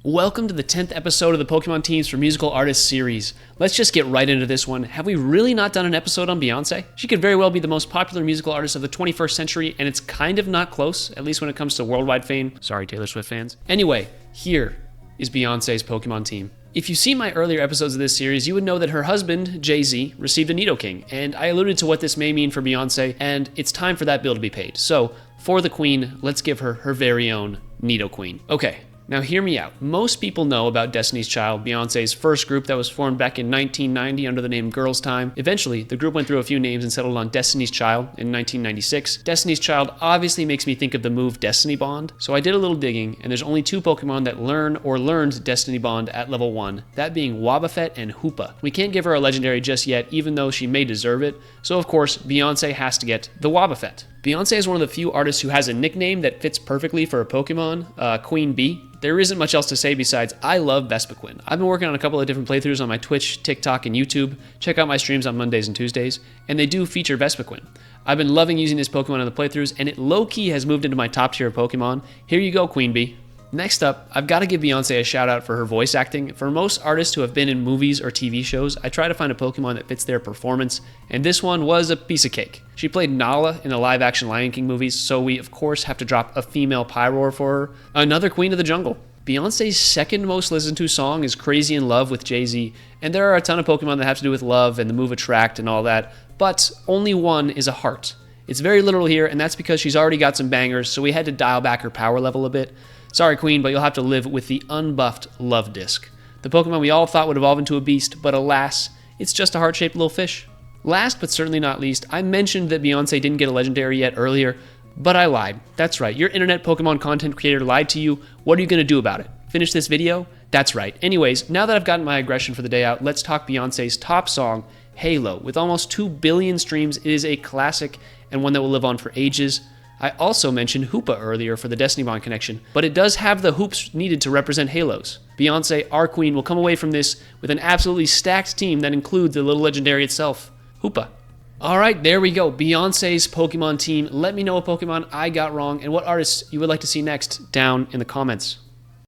Welcome to the 10th episode of the Pokemon Teams for Musical Artists series. Let's just get right into this one. Have we really not done an episode on Beyonce? She could very well be the most popular musical artist of the 21st century, and it's kind of not close, at least when it comes to worldwide fame. Sorry, Taylor Swift fans. Anyway, here is Beyonce's Pokemon team. If you've seen my earlier episodes of this series, you would know that her husband, Jay-Z, received a Nidoking, and I alluded to what this may mean for Beyonce, and it's time for that bill to be paid. So, for the Queen, let's give her her very own Nidoqueen. Okay. Now hear me out. Most people know about Destiny's Child, Beyonce's first group that was formed back in 1990 under the name Girls' Tyme. Eventually, the group went through a few names and settled on Destiny's Child in 1996. Destiny's Child obviously makes me think of the move Destiny Bond, so I did a little digging, and there's only two Pokemon that learn or learned Destiny Bond at level 1, that being Wobbuffet and Hoopa. We can't give her a legendary just yet, even though she may deserve it, so of course, Beyonce has to get the Wobbuffet. Beyonce is one of the few artists who has a nickname that fits perfectly for a Pokemon, Queen Bee. There isn't much else to say besides I love Vespiquen. I've been working on a couple of different playthroughs on my Twitch, TikTok, and YouTube. Check out my streams on Mondays and Tuesdays, and they do feature Vespiquen. I've been loving using this Pokemon in the playthroughs, and it low-key has moved into my top tier of Pokemon. Here you go, Queen Bee. Next up, I've got to give Beyonce a shout out for her voice acting. For most artists who have been in movies or TV shows, I try to find a Pokemon that fits their performance, and this one was a piece of cake. She played Nala in the live-action Lion King movies, so we of course have to drop a female Pyroar for her. Another Queen of the Jungle. Beyonce's second most listened to song is Crazy in Love with Jay-Z, and there are a ton of Pokemon that have to do with love and the move Attract and all that, but only one is a heart. It's very literal here, and that's because she's already got some bangers, so we had to dial back her power level a bit. Sorry, Queen, but you'll have to live with the unbuffed Love Disc. The Pokemon we all thought would evolve into a beast, but alas, it's just a heart-shaped little fish. Last but certainly not least, I mentioned that Beyonce didn't get a legendary yet earlier, but I lied. That's right, your internet Pokemon content creator lied to you. What are you going to do about it? Finish this video? That's right. Anyways, now that I've gotten my aggression for the day out, let's talk Beyonce's top song, Halo. With almost 2 billion streams, it is a classic and one that will live on for ages. I also mentioned Hoopa earlier for the Destiny Bond connection, but it does have the hoops needed to represent Halos. Beyonce, our queen, will come away from this with an absolutely stacked team that includes the little legendary itself, Hoopa. Alright, there we go, Beyonce's Pokemon team. Let me know what Pokemon I got wrong and what artists you would like to see next down in the comments.